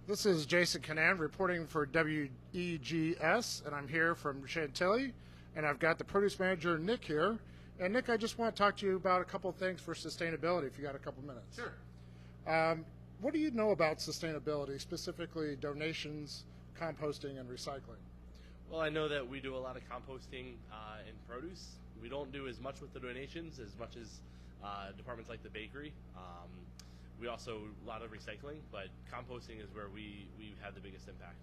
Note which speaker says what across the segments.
Speaker 1: This is Jason Canan reporting for WEGS, and I'm here from Chantilly, and I've got the produce manager, Nick, here. And Nick, I just want to talk to you about a couple of things for sustainability, if you got a couple minutes.
Speaker 2: Sure.
Speaker 1: What do you know about sustainability, specifically donations, composting, and recycling?
Speaker 2: Well, I know that we do a lot of composting in produce. We don't do as much with the donations as much as departments like the bakery. We also a lot of recycling, but composting is where we have the biggest impact.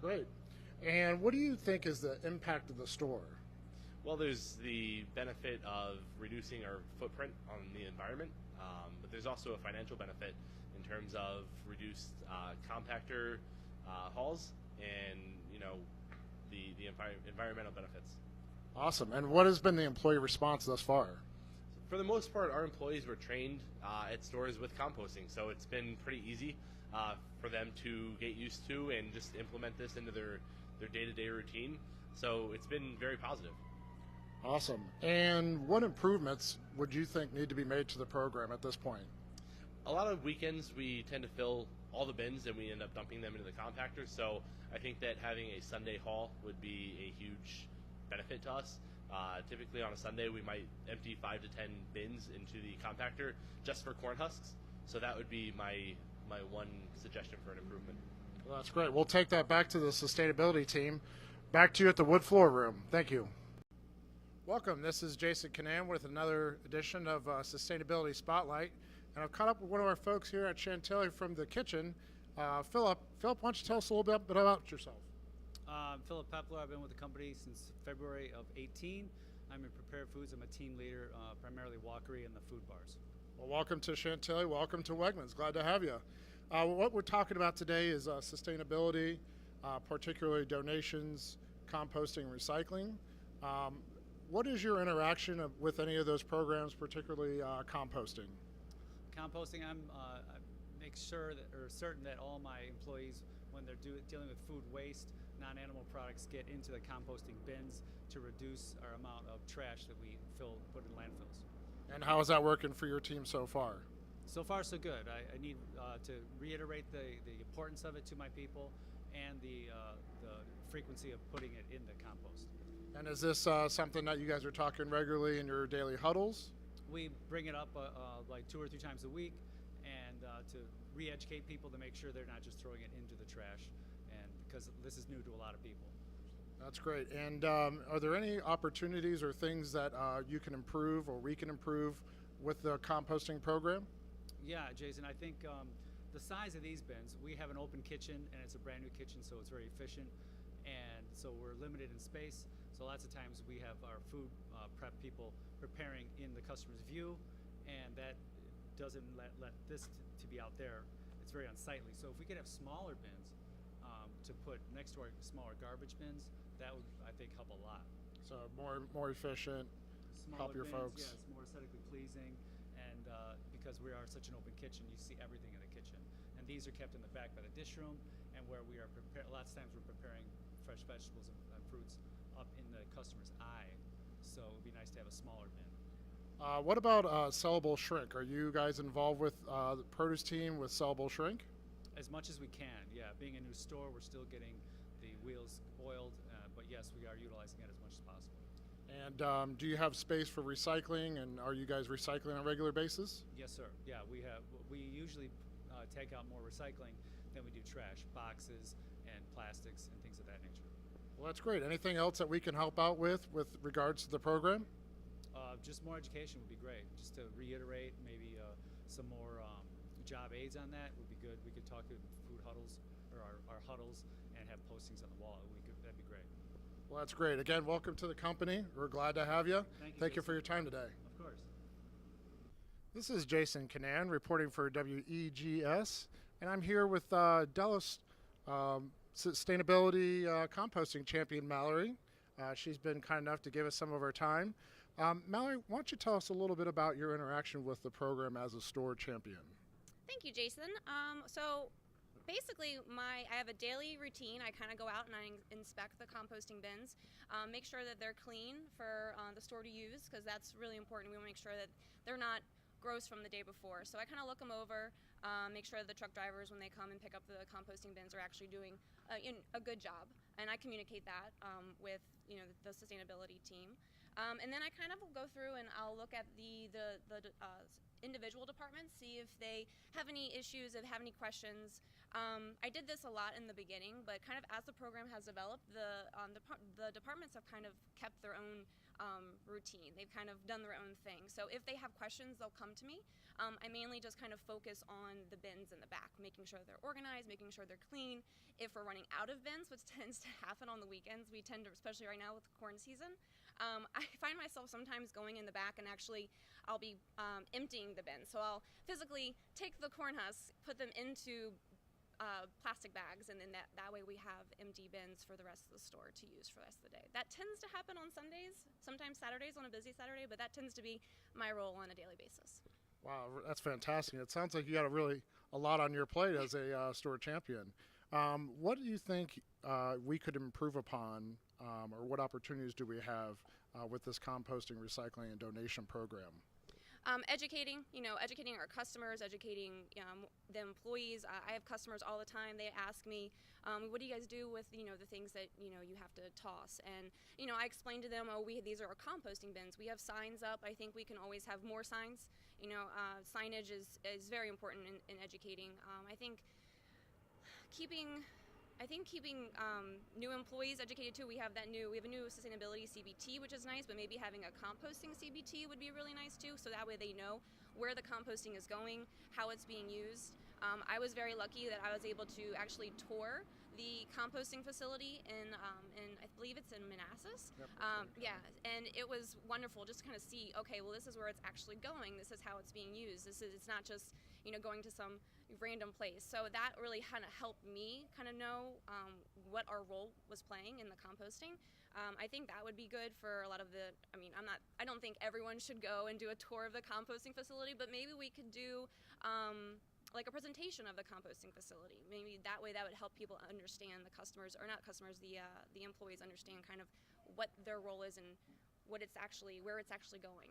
Speaker 1: Great. And what do you think is the impact of the store?
Speaker 2: Well, there's the benefit of reducing our footprint on the environment, but there's also a financial benefit in terms of reduced compactor hauls and the environmental benefits.
Speaker 1: Awesome. And what has been the employee response thus far?
Speaker 2: For the most part, our employees were trained at stores with composting, so it's been pretty easy for them to get used to and just implement this into their day-to-day routine. So it's been very positive.
Speaker 1: Awesome. And what improvements would you think need to be made to the program at this point?
Speaker 2: A lot of weekends we tend to fill all the bins and we end up dumping them into the compactor, so I think that having a Sunday haul would be a huge benefit to us. Typically on a Sunday we might empty 5 to 10 bins into the compactor just for corn husks, so that would be my one suggestion for an improvement.
Speaker 1: Well, that's great. We'll take that back to the sustainability team. Back to you at the wood floor room. Thank you. Welcome. This is Jason Canan with another edition of Sustainability Spotlight. And I've caught up with one of our folks here at Chantilly from the kitchen, Philip. Philip, why don't you tell us a little bit about yourself?
Speaker 3: I'm Philip Pepler. I've been with the company since February of 18. I'm in prepared foods. I'm a team leader, primarily walkery and the food bars.
Speaker 1: Well, welcome to Chantilly. Welcome to Wegmans. Glad to have you. What we're talking about today is sustainability, particularly donations, composting, and recycling. What is your interaction with any of those programs, particularly composting?
Speaker 3: Composting, I make sure that, or certain that all my employees, when they're dealing with food waste, non-animal products, get into the composting bins to reduce our amount of trash that we put in landfills.
Speaker 1: And how is that working for your team so far?
Speaker 3: So far, so good. I need to reiterate the importance of it to my people and the frequency of putting it in the compost.
Speaker 1: And is this something that you guys are talking regularly in your daily huddles?
Speaker 3: We bring it up like 2 or 3 times a week, and to re-educate people to make sure they're not just throwing it into the trash, and because this is new to a lot of people.
Speaker 1: That's great. And are there any opportunities or things that you can improve or we can improve with the composting program?
Speaker 3: Yeah, Jason, I think the size of these bins, we have an open kitchen, and it's a brand new kitchen, so it's very efficient, and so we're limited in space. So lots of times we have our food prep people preparing in the customer's view, and that doesn't let this to be out there. It's very unsightly. So if we could have smaller bins to put next to our smaller garbage bins, that would, I think, help a lot.
Speaker 1: So more efficient,
Speaker 3: Smaller
Speaker 1: help your
Speaker 3: bins,
Speaker 1: folks.
Speaker 3: Yeah, it's more aesthetically pleasing, and because we are such an open kitchen, you see everything in the kitchen. And these are kept in the back by the dish room, and where we are lots of times we're preparing fresh vegetables and fruits up in the customer's eye, so it would be nice to have a smaller bin.
Speaker 1: What about sellable shrink? Are you guys involved with the produce team with sellable shrink?
Speaker 3: As much as we can, yeah. Being a new store, we're still getting the wheels oiled, but yes, we are utilizing it as much as possible.
Speaker 1: And do you have space for recycling, and are you guys recycling on a regular basis?
Speaker 3: Yes, sir. Yeah, we have. We usually take out more recycling than we do trash, boxes and plastics and things of that nature.
Speaker 1: Well, that's great. Anything else that we can help out with regards to the program?
Speaker 3: Just more education would be great. Just to reiterate, maybe some more job aids on that would be good. We could talk to food huddles or our huddles and have postings on the wall. That'd be great.
Speaker 1: Well, that's great. Again, welcome to the company. We're glad to have you.
Speaker 3: Thank you
Speaker 1: for your time today.
Speaker 3: Of course.
Speaker 1: This is Jason Canan reporting for WEGS, and I'm here with Dallas Sustainability Composting Champion Mallory. She's been kind enough to give us some of her time. Mallory, why don't you tell us a little bit about your interaction with the program as a store champion?
Speaker 4: Thank you, Jason. So basically, I have a daily routine. I kind of go out and I inspect the composting bins, make sure that they're clean for the store to use, because that's really important. We want to make sure that they're not gross from the day before. So I kind of look them over. make sure that the truck drivers, when they come and pick up the composting bins, are actually doing a good job. And I communicate that with the sustainability team. And then I kind of will go through and I'll look at the individual departments, see if they have any issues, if they have any questions. I did this a lot in the beginning, but kind of as the program has developed, the departments have kind of kept their own routine. They've kind of done their own thing. So if they have questions, they'll come to me. I mainly just kind of focus on the bins in the back, making sure they're organized, making sure they're clean. If we're running out of bins, which tends to happen on the weekends, we tend to, especially right now with corn season, I find myself sometimes going in the back and actually I'll be emptying the bins. So I'll physically take the corn husks, put them into plastic bags, and then that way we have empty bins for the rest of the store to use for the rest of the day. That tends to happen on Sundays, sometimes Saturdays on a busy Saturday, but that tends to be my role on a daily basis.
Speaker 1: Wow, that's fantastic. It sounds like you got a lot on your plate as a store champion. What do you think we could improve upon, or what opportunities do we have with this composting, recycling, and donation program?
Speaker 4: Educating our customers, educating the employees. I have customers all the time. They ask me, what do you guys do with the things that you have to toss? And I explain to them, these are our composting bins. We have signs up. I think we can always have more signs. Signage is very important in educating. I think keeping new employees educated too. We have a new sustainability CBT, which is nice, but maybe having a composting CBT would be really nice too, so that way they know where the composting is going, how it's being used. I was very lucky that I was able to actually tour the composting facility in I believe it's in Manassas.
Speaker 1: Yep.
Speaker 4: And it was wonderful just to kind of see, okay, well, this is where it's actually going. This is how it's being used. It's not just going to some random place. So that really kind of helped me kind of know what our role was playing in the composting. I think that would be good for a lot of I don't think everyone should go and do a tour of the composting facility, but maybe we could do like a presentation of the composting facility. Maybe that way that would help people understand, the employees understand kind of what their role is and where it's actually going.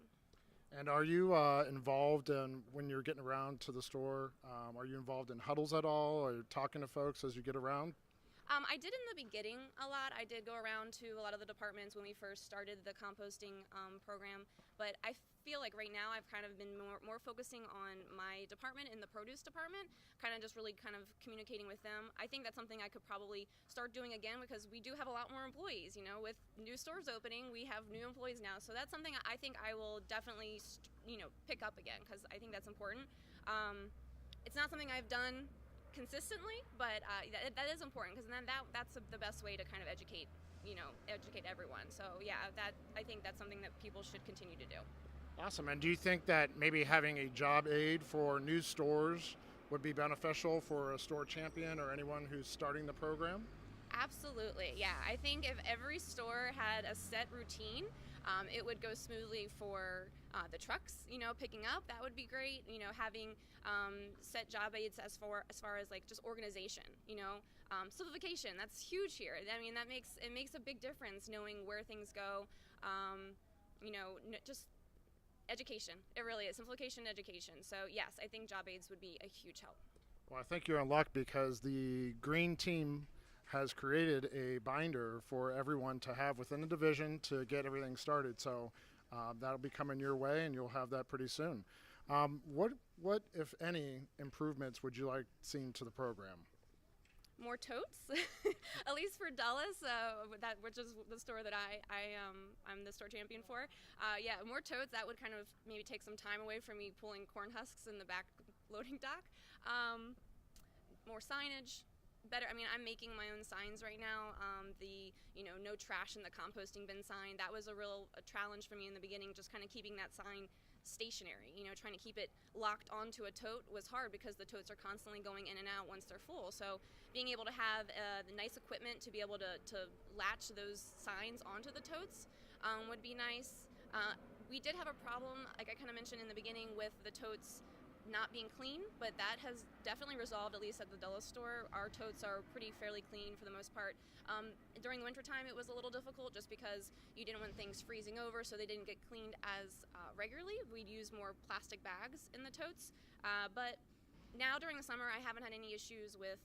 Speaker 1: And are you involved in, when you're getting around to the store, are you involved in huddles at all, or talking to folks as you get around?
Speaker 4: I did in the beginning a lot. I did go around to a lot of the departments when we first started the composting program, but I feel like right now I've kind of been more focusing on my department in the produce department, kind of just really kind of communicating with them. I think that's something I could probably start doing again, because we do have a lot more employees. With new stores opening, we have new employees now, so that's something I think I will definitely pick up again, because I think that's important. It's not something I've done consistently, but that is important, because then that's the best way to kind of educate everyone. So yeah, I think that's something that people should continue to do.
Speaker 1: Awesome. And do you think that maybe having a job aid for new stores would be beneficial for a store champion or anyone who's starting the program?
Speaker 4: Absolutely, yeah. I think if every store had a set routine, it would go smoothly for the trucks, picking up. That would be great. Having set job aids as far as like just organization. Simplification. That's huge here. That makes a big difference, knowing where things go. Just education. It really is simplification, education. So yes, I think job aids would be a huge help.
Speaker 1: Well, I think you're in luck, because the green team has created a binder for everyone to have within the division to get everything started. So that'll be coming your way, and you'll have that pretty soon. What, if any, improvements would you like seen to the program?
Speaker 4: More totes, at least for Dulles, which is the store that I'm the store champion for. More totes. That would kind of maybe take some time away from me pulling corn husks in the back loading dock. More signage. Better. I'm making my own signs right now. No trash in the composting bin sign. That was a challenge for me in the beginning, just kind of keeping that sign stationary. Trying to keep it locked onto a tote was hard, because the totes are constantly going in and out once they're full. So being able to have the nice equipment to be able to latch those signs onto the totes would be nice. We did have a problem, like I kind of mentioned in the beginning, with the totes not being clean, but that has definitely resolved, at least at the Dulles store. Our totes are fairly clean for the most part. During the wintertime, it was a little difficult, just because you didn't want things freezing over, so they didn't get cleaned as regularly. We'd use more plastic bags in the totes, but now during the summer, I haven't had any issues with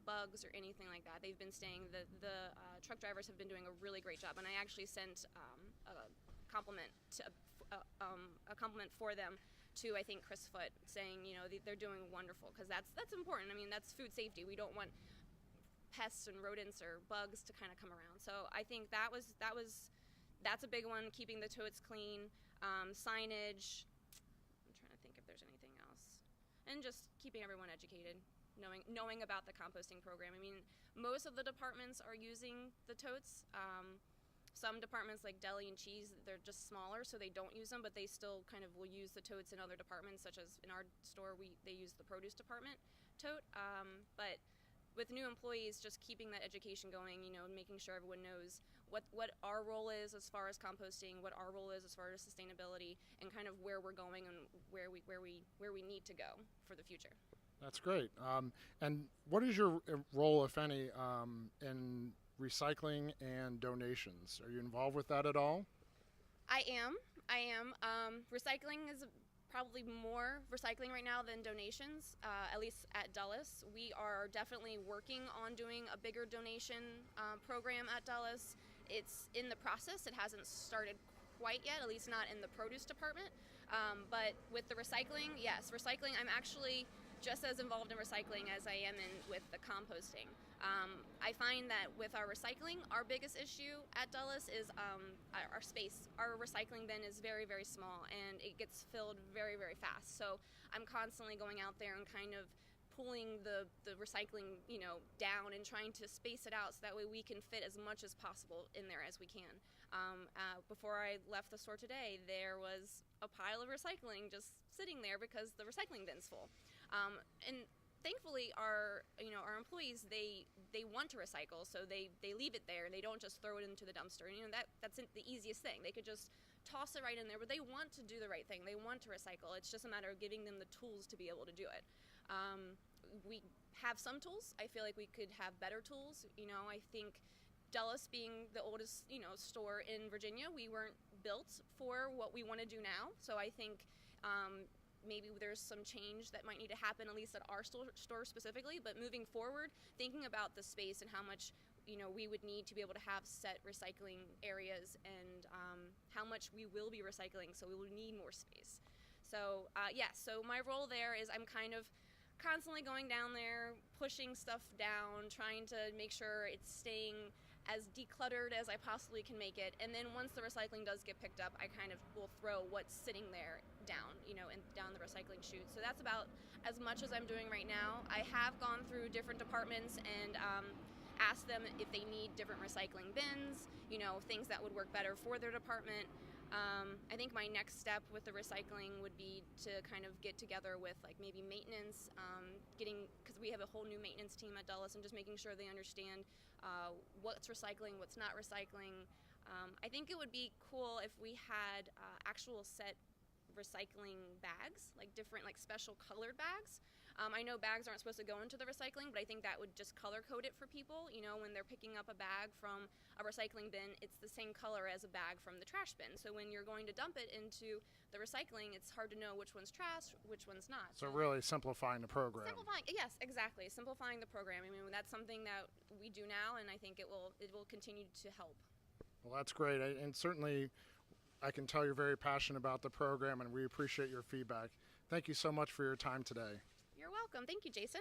Speaker 4: bugs or anything like that. They've been staying. The truck drivers have been doing a really great job, and I actually sent a compliment to a compliment for them to, I think, Chris Foote, saying, you know, they're doing wonderful, because that's important. I mean, that's food safety. We don't want pests and rodents or bugs to kind of come around. So I think that's a big one. Keeping the totes clean, signage. I'm trying to think if there's anything else, and just keeping everyone educated, knowing about the composting program. I mean, most of the departments are using the totes. Some departments like deli and cheese, they're just smaller, so they don't use them, but they still kind of will use the totes in other departments, such as in our store, they use the produce department tote. But with new employees, just keeping that education going, you know, making sure everyone knows what our role is as far as composting, what our role is as far as sustainability, and kind of where we're going and where we need to go for the future.
Speaker 1: That's great. And what is your role, if any, in recycling and donations? Are you involved with that at all?
Speaker 4: I am. Recycling is probably more recycling right now than donations, at least at Dulles. We are definitely working on doing a bigger donation program at Dulles. It's in the process. It hasn't started quite yet, at least not in the produce department. But with the recycling, yes, recycling, I'm actually just as involved in recycling as I am with the composting. I find that with our recycling, our biggest issue at Dulles is our space. Our recycling bin is very, very small, and it gets filled very, very fast. So I'm constantly going out there and kind of pulling the recycling, you know, down and trying to space it out so that way we can fit as much as possible in there as we can. Before I left the store today, there was a pile of recycling just sitting there because the recycling bin's full. And thankfully, our employees, they want to recycle, so they leave it there. They don't just throw it into the dumpster. And, you know, that's the easiest thing. They could just toss it right in there, but they want to do the right thing. They want to recycle. It's just a matter of giving them the tools to be able to do it. We have some tools. I feel like we could have better tools. You know, I think Dulles being the oldest, you know, store in Virginia, we weren't built for what we want to do now. So I think maybe there's some change that might need to happen, at least at our store specifically. But moving forward, thinking about the space and how much, you know, we would need to be able to have set recycling areas, and how much we will be recycling, so we will need more space. So so my role there is I'm kind of constantly going down there, pushing stuff down, trying to make sure it's staying as decluttered as I possibly can make it. And then once the recycling does get picked up, I kind of will throw what's sitting there down, you know, and down the recycling chute. So that's about as much as I'm doing right now. I have gone through different departments and asked them if they need different recycling bins, you know, things that would work better for their department. I think my next step with the recycling would be to kind of get together with like maybe maintenance, because we have a whole new maintenance team at Dulles, and just making sure they understand what's recycling, what's not recycling. I think it would be cool if we had actual set recycling bags, like different, like special colored bags. I know bags aren't supposed to go into the recycling, but I think that would just color code it for people. You know, when they're picking up a bag from a recycling bin, it's the same color as a bag from the trash bin. So when you're going to dump it into the recycling, it's hard to know which one's trash, which one's not.
Speaker 1: So really simplifying the program.
Speaker 4: Yes, exactly. Simplifying the program. I mean, that's something that we do now, and I think it will continue to help.
Speaker 1: Well, that's great. And certainly I can tell you're very passionate about the program, and we appreciate your feedback. Thank you so much for your time today.
Speaker 4: You're welcome. Thank you, Jason.